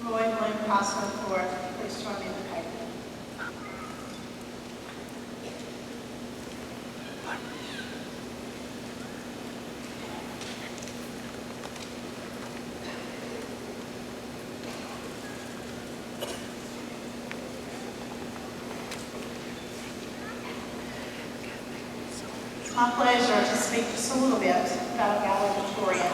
Lloyd Bloom Costner for please join me in the paper. It's my pleasure to speak just a little bit about a valedictorian.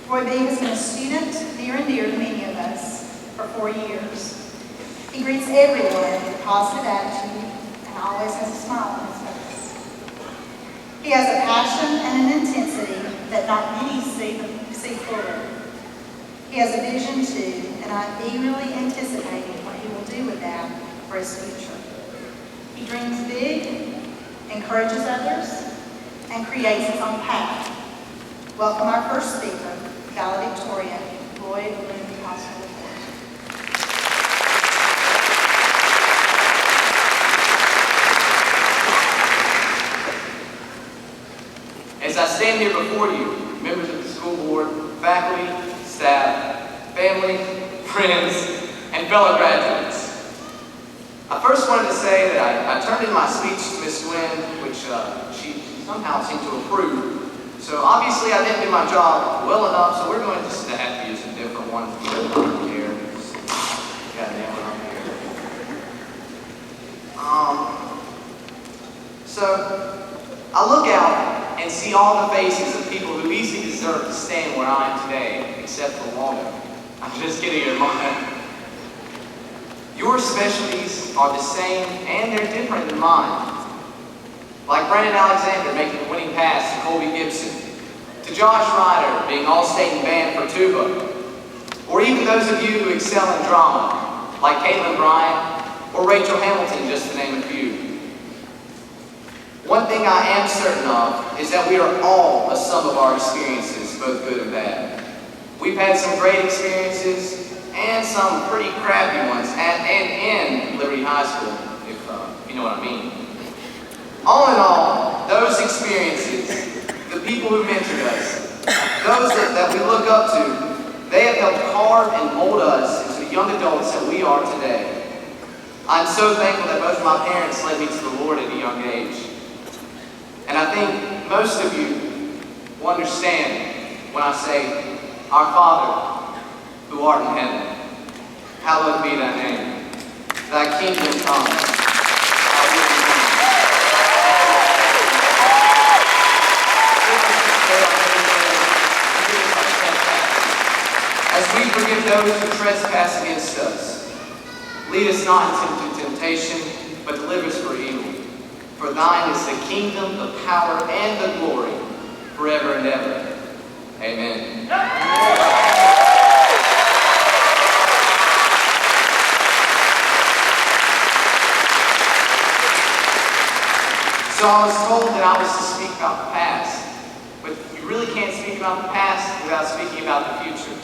Roy B. has been a student near and dear to many of us for 4 years. He greets everyone with a positive attitude and always has a smile on his face. He has a passion and an intensity that not many see fully. He has a vision too, and I'm eagerly anticipating what he will do with that for his future. He dreams big, encourages others, and creates his own path. Welcome our first speaker, valedictorian Lloyd Bloom Costner. As I stand here before you, members of the school board, faculty, staff, family, friends, and fellow graduates, I first wanted to say that I turned in my speech to Miss Gwynn, which she somehow seemed to approve. So obviously I didn't do my job well enough, so we're going to have to use a different one here. Got that one up here. So I look out and see all the faces of people who easily deserve to stand where I am today, except for Waldo. I'm just kidding, your mom. Your specialties are the same and they're different than mine. Like Brandon Alexander making the winning pass to Colby Gibson, to Josh Ryder being all-state in band for tuba, or even those of you who excel in drama, like Caitlin Bryant or Rachel Hamilton, just to name a few. One thing I am certain of is that we are all a sum of our experiences, both good and bad. We've had some great experiences and some pretty crappy ones at and in Liberty High School, if you know what I mean. All in all, those experiences, the people who mentored us, those that we look up to, they have helped carve and mold us into the young adults that we are today. I'm so thankful that both of my parents led me to the Lord at a young age. And I think most of you will understand when I say, Our Father, who art in heaven, hallowed be thy name. Thy kingdom come, thy will be done. As we forgive those who trespass against us, lead us not into temptation, but deliver us from evil. For thine is the kingdom, the power, and the glory, forever and ever. Amen. So I was told that I was to speak about the past, but you really can't speak about the past without speaking about the future.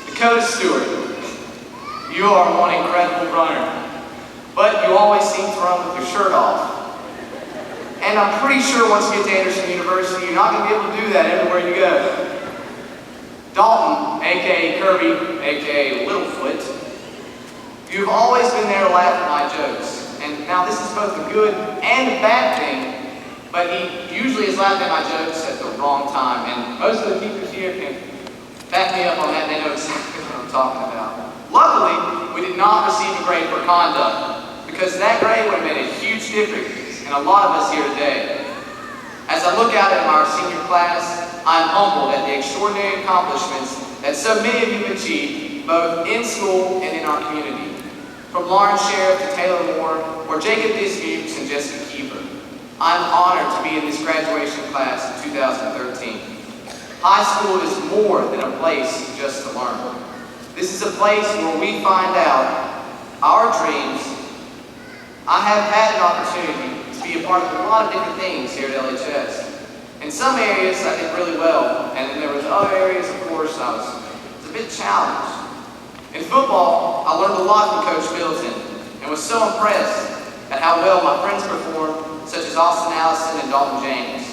Dakota Stewart, you are one incredible runner, but you always seem to run with your shirt off. And I'm pretty sure once you get to Anderson University, you're not going to be able to do that everywhere you go. Dalton, a.k.a. Kirby, a.k.a. Littlefoot, you've always been there to laugh at my jokes. And now this is both a good and a bad thing, but he usually is laughing at my jokes at the wrong time. And most of the teachers here can back me up on that, and they know exactly what I'm talking about. Luckily, we did not receive a grade for conduct, because that grade would have made a huge difference in a lot of us here today. As I look out at our senior class, I'm humbled at the extraordinary accomplishments that so many of you have achieved, both in school and in our community. From Lauren Sheriff to Taylor Moore, or Jacob Dismukes and Jessica Keeper, I'm honored to be in this graduation class in 2013. High school is more than a place just to learn. This is a place where we find out our dreams. I have had an opportunity to be a part of a lot of different things here at LHS. In some areas I did really well, and then there was other areas, of course, I was a bit challenged. In football, I learned a lot from Coach Middleton, and was so impressed at how well my friends performed, such as Austin Allison and Dalton James.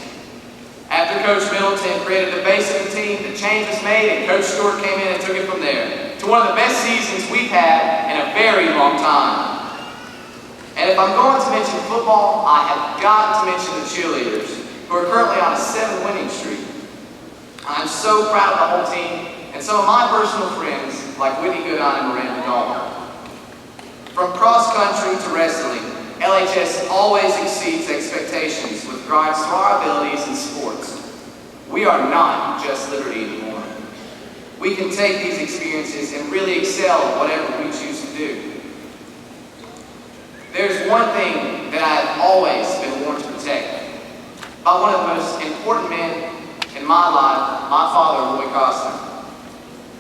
After Coach Middleton created the base of the team, the change was made, and Coach Stewart came in and took it from there. To to one of the best seasons we've had in a very long time. And if I'm going to mention football, I have got to mention the cheerleaders, who are currently on a 7-winning streak. I'm so proud of the whole team, and some of my personal friends, like Whitney Goodine and Miranda Dahl. From cross country to wrestling, LHS always exceeds expectations with regards to our abilities in sports. We are not just Liberty anymore. We can take these experiences and really excel at whatever we choose to do. There's one thing that I have always been warned to protect by one of the most important men in my life, my father, B Costner.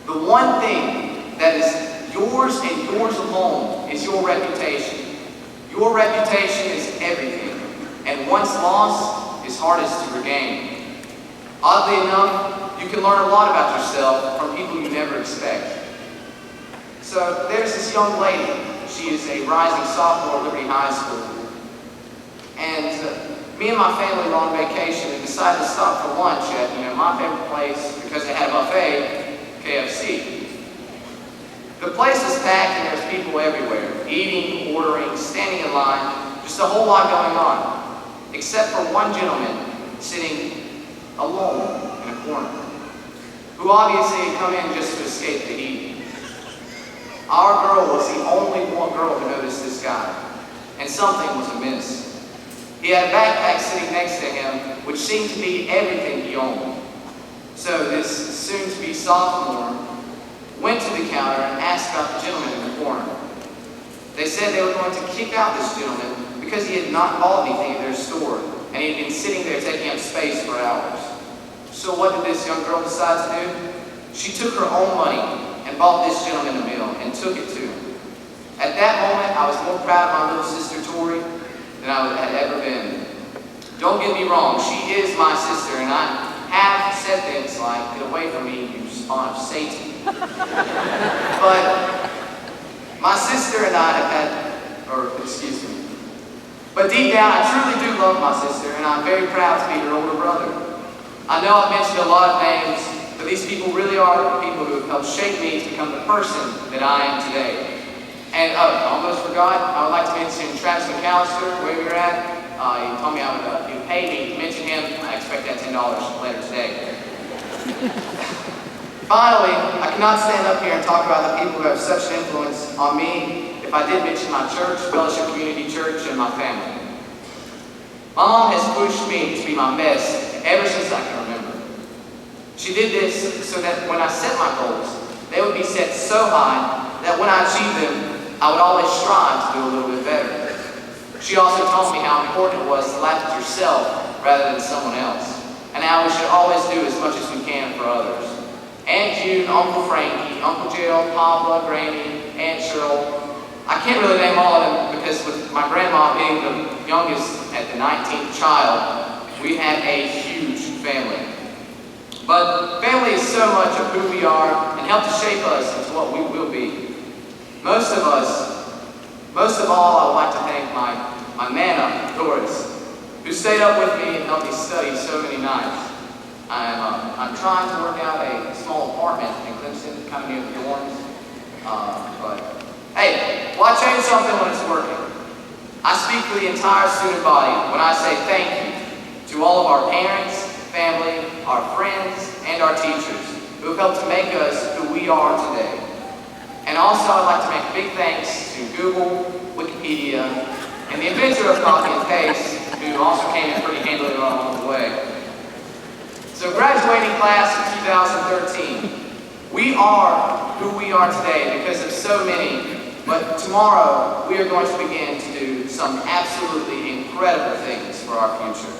The one thing that is yours and yours alone is your reputation. Your reputation is everything, and once lost, is hardest to regain. Oddly enough, you can learn a lot about yourself from people you never expect. So there's this young lady. She is a rising sophomore at Liberty High School. And me and my family were on vacation and decided to stop for lunch at my favorite place, because they had a buffet, KFC. The place was packed and there was people everywhere, eating, ordering, standing in line, just a whole lot going on, except for one gentleman sitting alone in a corner, who obviously had come in just to escape the heat. Our girl was the only one girl who noticed this guy, and something was amiss. He had a backpack sitting next to him, which seemed to be everything he owned. So this soon-to-be sophomore went to the counter and asked about the gentleman in the corner. They said they were going to kick out this gentleman because he had not bought anything at their store, and he had been sitting there taking up space for hours. So what did this young girl decide to do? She took her own money and bought this gentleman a meal and took it to him. At that moment, I was more proud of my little sister Tori than I had ever been. Don't get me wrong, she is my sister, and I have said things like, "Get away from me, you spawn of Satan." But my sister and I have had, but deep down, I truly do love my sister, and I'm very proud to be her older brother. I know I've mentioned a lot of names, but these people really are the people who have helped shape me to become the person that I am today. And I almost forgot, I would like to mention Travis McAllister, where you're at. He told me he would pay me to mention him. I expect that $10 later today. Finally, I cannot stand up here and talk about the people who have such an influence on me if I did mention my church, Fellowship Community Church, and my family. My mom has pushed me to be my best ever since I can remember. She did this so that when I set my goals, they would be set so high that when I achieved them, I would always strive to do a little bit better. She also told me how important it was to laugh at yourself rather than someone else, and how we should always do as much as we can for others. Aunt June, Uncle Frankie, Uncle Gerald, Pablo, Granny, Aunt Cheryl. I can't really name all of them because with my grandma being the youngest at the 19th child, we had a huge family. But family is so much of who we are and help to shape us into what we will be. Most of all, I would like to thank my Nana, Doris, who stayed up with me and helped me study so many nights. I'm trying to work out a small apartment in Clemson, kind of near the dorms. But hey, why change something when it's working? I speak for the entire student body when I say thank you to all of our parents, family, our friends, and our teachers who have helped to make us who we are today. And also, I'd like to make a big thanks to Google, Wikipedia, and the inventor of copy and paste, who also came in pretty handily along the way. So graduating class of 2013, we are who we are today because of so many, but tomorrow we are going to begin to do some absolutely incredible things for our future.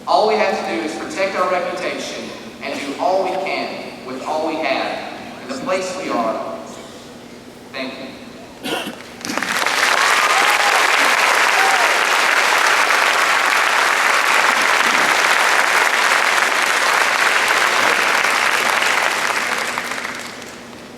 All we have to do is protect our reputation and do all we can with all we have in the place we are. Thank you.